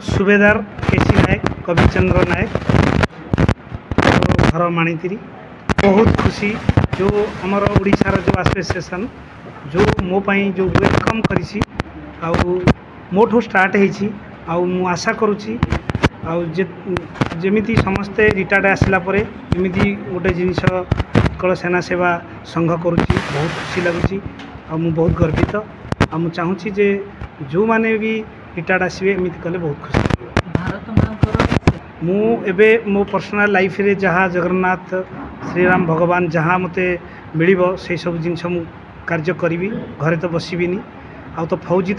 सुबेदार केसी नायक कविचंद्र नायक घर माणीतिरी बहुत खुशी जो आमर ओडिशार जो एसोसिएशन जो मो पाई जो वेलकम करिछि आउ मोठू स्टार्ट होइछि आउ मु आशा करुछि आउ जेमिति समस्ते रिटायर्ड आसला परे जेमिति गोटे जिनिस उत्कल सेना सेवा संघ करुछि बहुत खुशी लगुछि आ मु बहुत गर्वित आ मु चाहूछि जे जो माने भी रिटायर्ड आसबे एमिति कले बहुत खुशी मु एबे मो पर्सनल लाइफ रे जहाँ जगन्नाथ श्रीराम भगवान जहाँ मते मिलिबो से सब जिनस मु कार्य करिवि घरे तो बसिबिनी आ तो फौजी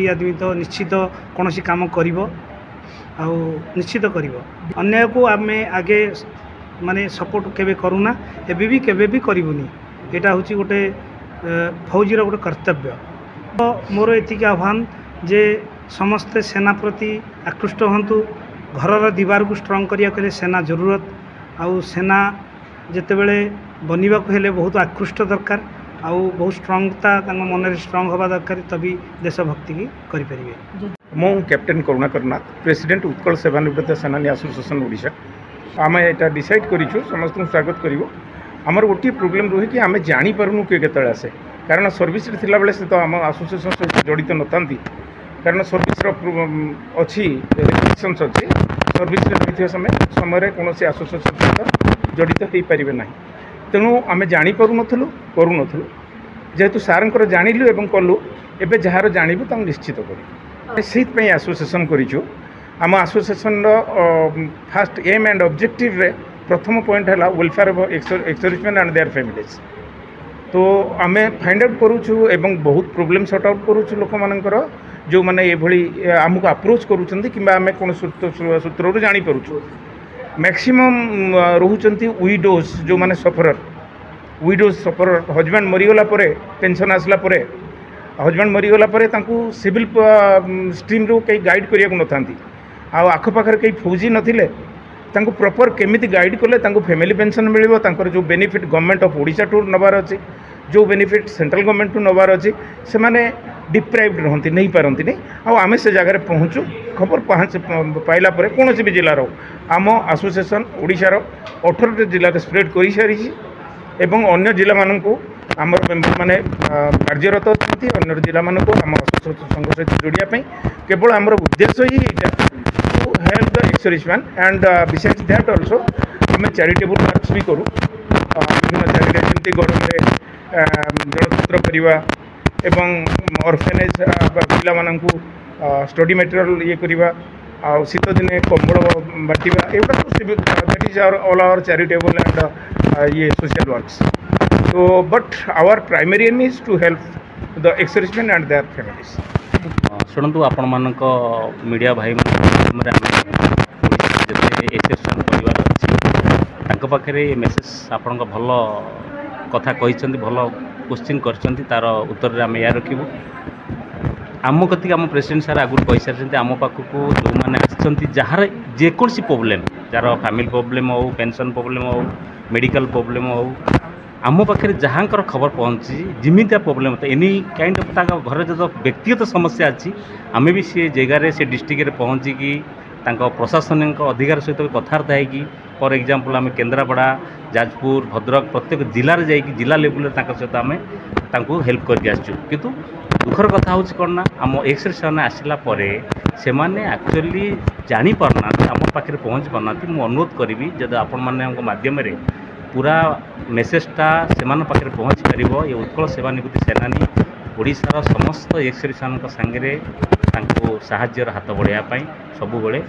आदमी तो निश्चित कौन काम करिवो आ निश्चित करिवो अन्य को आमे आगे माने सपोर्ट केबे करूना एबे भी केबे भी करिवुनी एटा होची गोटे फौजीर गोटे कर्तव्य तो मोर एतिक आह्वान जे समस्ते सेना प्रति आकृष्ट हंतु घर दीवार को स्ट्रंग करिया के सेना जरूरत आउ सेना जेतेबेले बनिबा को हेले बहुत आकृष्ट दरकार आउ बहुत स्ट्रंगता मन में स्ट्रंग हवा दरकार तभी देशभक्ति की करि परिबे। मो कैप्टेन करुणाकर नाथ प्रेसिडेंट उत्कल सेवानिवृत्त सेनानी एसोसिएशन ओडिशा आम यहाँ डिसाइड करूँ समस्त स्वागत करूँ आमर गोटे प्रोब्लेम रुहे कि आम जापरूँ किए के आसे कारण सर्विस थिला बेले से तो आम एसोसिएशन सहित जड़ित नता कारण सर्विस अच्छी रेस्ट्रिक्शंस अच्छी सर्विस रही समय कौन एसोसिएशन सहित जड़ित हो पारे ना तेणु आम जापरूँ करूँ जेहेतु सार जाणिलु एवं कलु एवं जार जानबू निश्चित करूँ से एसोसिएशन करूँ आम association first aim and objective रे प्रथम पॉइंट है welfare of ex servicemen and their families तो आम फाइंड आउट करूँ एवं बहुत प्रोब्लेम सॉर्ट आउट करूँ लोक मानकर जो मैंने ये आमको अप्रोच करूँ कि आम कौन सूत्र जापरूँ मैक्सिमम रोचंती विडोज जो माने विडोज सफरर हजबैंड मरीगला पेंशन आसला हजबैंड मरीगला सिविल स्ट्रीम रू कहीं गाइड करने ना आखपाखे कहीं फौजी नथिले प्रॉपर केमिति गाइड कले फैमिली पेंशन मिल जो बेनिफिट गवर्नमेंट ऑफ ओडिशा टू नबार अच्छी जो बेनिफिट सेंट्रल गवर्नमेंट टू नबार अच्छी से माने डिप्राइव्ड रहती नहीं पारती नहीं आम से जगह पहुँचू खबर पाइला कौन भी जिलार आम एसोसिएशन ओडिशार 18 जिले में स्प्रेड कर सारी एवं अन्य जिला मानू आमर मेम्बर मैंने कार्यरत अच्छी अन्य जिला मानक आम एसोसिएशन संघ सहित जोड़ापी केवल आमर उद्देश्य ही to help the ex-serviceman and besides that also आम चैरिटेबल वर्क्स भी करूँ विभिन्न चैरिटी जमी गरम जलछत्र करवा एवं ऑर्फेनेज पिला मानू स्टडी मटेरियल ये करवा शीत दिने कंबल बांटा एगुड़ा that is all our charitable and ये सोशल वर्क्स तो but our primary aim is to help the ex-serviceman and their families. शुणु आपण मानक मीडिया भाई माध्यम एसोसिएशन परिवार अच्छी पाखे मेसेज आपण भल कथा कही भल क्वेश्चन कर तार उत्तर आम या रखू आम कति आम प्रेसिडेंट सार आगुरी कही सारी आम पाखक जो मैंने आसार जेकोसी प्रोब्लेम जार फैमिली प्रोब्लेम हो पेंशन प्रोब्लेम हो मेडिकल प्रोब्लेम हो आम पाखे जहाँ खबर पहुँची जिमितिया प्रोब्लेम होता एनी काइंड ऑफ घर जो व्यक्तिगत समस्या अच्छी आम भी सी जगार से डिस्ट्रिक्ट पहुँचिकी प्रशासनिक अधिकार सहित कथबार्ता है फॉर एग्जांपल आम केन्द्रापड़ा जाजपुर भद्रक प्रत्येक जिले में जिला लेवल सहित आम हेल्प करके आसचु किंतु दुखर कथा हूँ कौन ना आम एक्स-सर्विसमैन आसला से एक्चुअली जापारना आम पाखे पहुँच पारना मुझे अनुरोध करी जब आपण मैंने माध्यम पूरा मेसेजटा से पाखे पहुँच पार ये उत्कल सेवानिवृत्ति सेनानी ओडिशार समस्त एक्स-सर्विसमैन सांगे साहाय्यर हाथ बढ़ाई सब बेले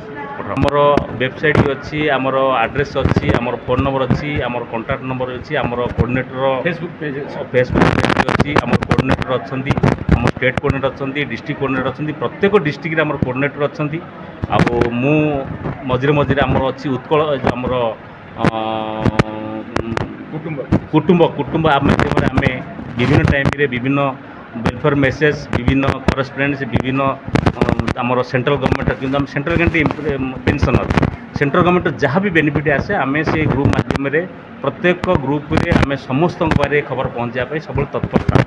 आमर वेबसाइट अच्छी आमर एड्रेस अच्छी आमर फोन नंबर अच्छी आमर कॉन्टैक्ट नंबर अच्छी आमर कोऑर्डिनेटर फेसबुक पेज अच्छी आमर कोऑर्डिनेटर अच्छा आम स्टेट कोऑर्डिनेटर अच्छा डिस्ट्रिक्ट कोऑर्डिनेटर अच्छा प्रत्येक डिस्ट्रिक्ट आमर कोऑर्डिनेटर अच्छा आ मु मझे मझे आमर अच्छी उत्कल आमर कुटुंब आम विभिन्न टाइम विभिन्न वेलफेयर मेसेज विभिन्न करस्परेंस विभिन्न आमर central government central government pension central government जहाँ भी बेनिफिट आसे आम से ग्रुप माध्यम प्रत्येक ग्रुप रे आम समस्त खबर पहुँचापी सब तत्परता।